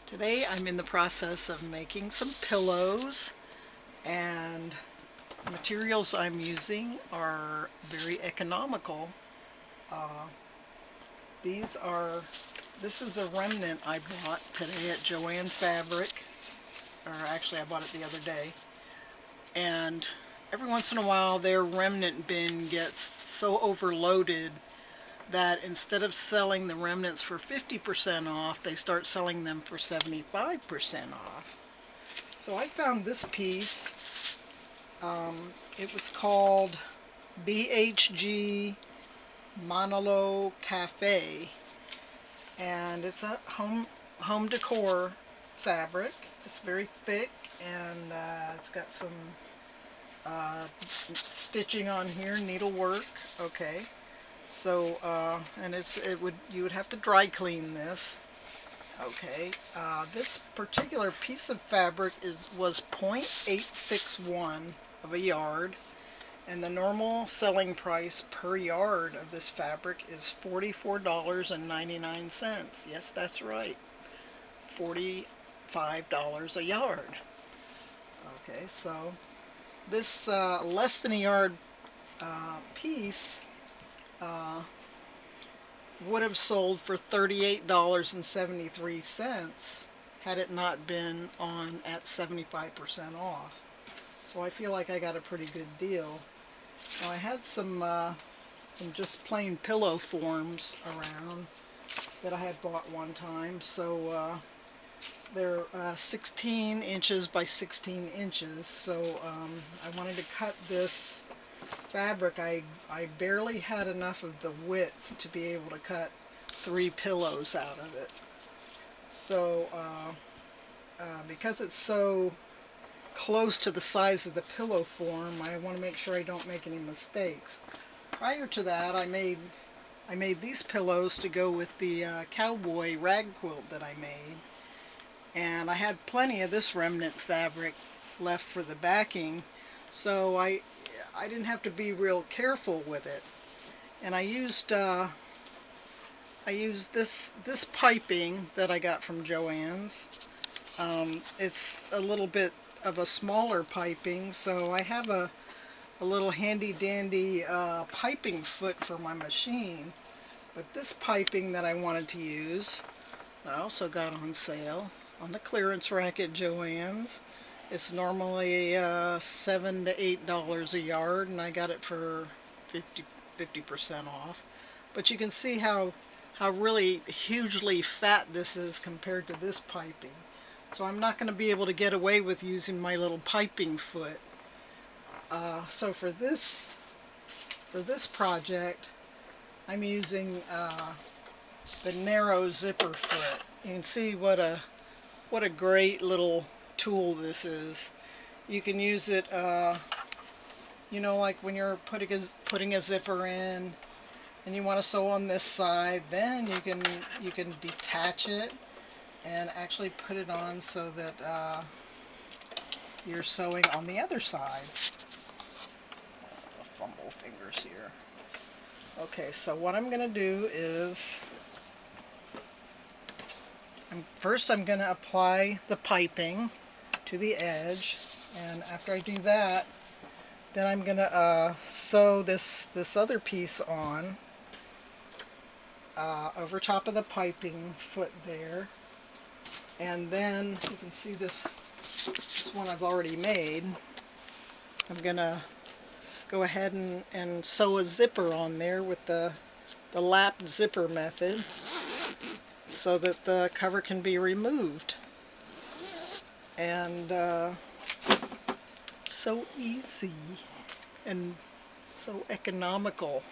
Today I'm in the process of making some pillows, and the materials I'm using are very economical. Uh, this is a remnant I bought today at Joann Fabric, or actually I bought it the other day, and every once in a while their remnant bin gets so overloaded that instead of selling the remnants for 50% off, they start selling them for 75% off. So I found this piece. It was called BHG Manolo Cafe, and it's a home decor fabric. It's very thick, and it's got some stitching on here, needlework. Okay. So, and you would have to dry clean this. Okay, this particular piece of fabric was 0.861 of a yard, and the normal selling price per yard of this fabric is $44.99. Yes, that's right, $45 a yard. Okay, so this less than a yard piece would have sold for $38.73 had it not been on at 75% off. So I feel like I got a pretty good deal. Now I had some just plain pillow forms around that I had bought one time. So they're 16 inches by 16 inches. So I wanted to cut this fabric. I barely had enough of the width to be able to cut 3 pillows out of it. So because it's so close to the size of the pillow form, I want to make sure I don't make any mistakes. Prior to that, I made these pillows to go with the cowboy rag quilt that I made, and I had plenty of this remnant fabric left for the backing, so I didn't have to be real careful with it. And I used this piping that I got from Joann's. It's a little bit of a smaller piping, so I have a little handy dandy piping foot for my machine. But this piping that I wanted to use, I also got on sale on the clearance rack at Joann's. It's normally $7 to $8 a yard, and I got it for 50% off. But you can see how really hugely fat this is compared to this piping. So I'm not going to be able to get away with using my little piping foot. So for this project, I'm using the narrow zipper foot. You can see what a great little tool this is. You can use it, you know, like when you're putting a zipper in, and you want to sew on this side, then you can detach it and actually put it on so that you're sewing on the other side. I'll fumble fingers here. Okay, so what I'm going to do is first I'm going to apply the piping to the edge, and after I do that, then I'm going to sew this other piece on over top of the piping foot there. And then you can see this one I've already made. I'm going to go ahead and sew a zipper on there with the lap zipper method so that the cover can be removed. And so easy and so economical.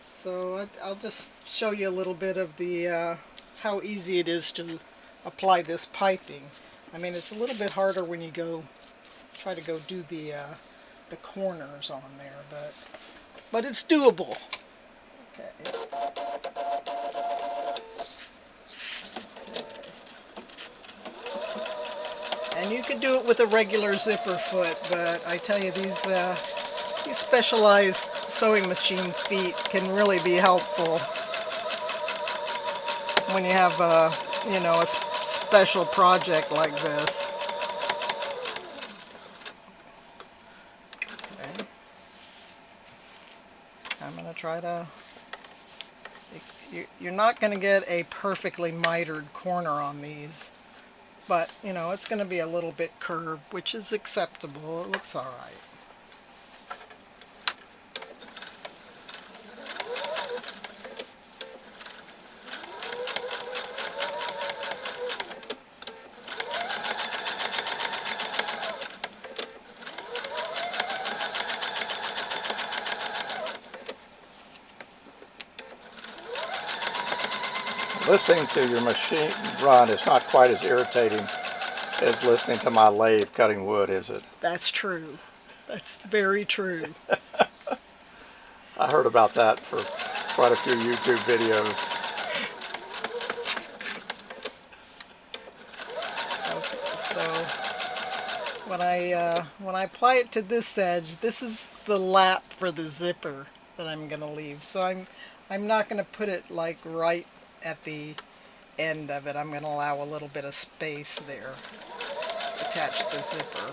So I'll just show you a little bit of the how easy it is to apply this piping. I mean, it's a little bit harder when you try to go do the corners on there, but it's doable. Okay. And you could do it with a regular zipper foot, but I tell you, these specialized sewing machine feet can really be helpful when you have you know, special project like this. Okay. I'm going to try to... You're not going to get a perfectly mitered corner on these, but you know, it's going to be a little bit curved, which is acceptable. It looks all right. Listening to your machine run is not quite as irritating as listening to my lathe cutting wood, is it? That's true. That's very true. I heard about that for quite a few YouTube videos. Okay, so when I apply it to this edge, this is the lap for the zipper that I'm going to leave. So I'm not going to put it like right at the end of it. I'm going to allow a little bit of space there. Attach the zipper.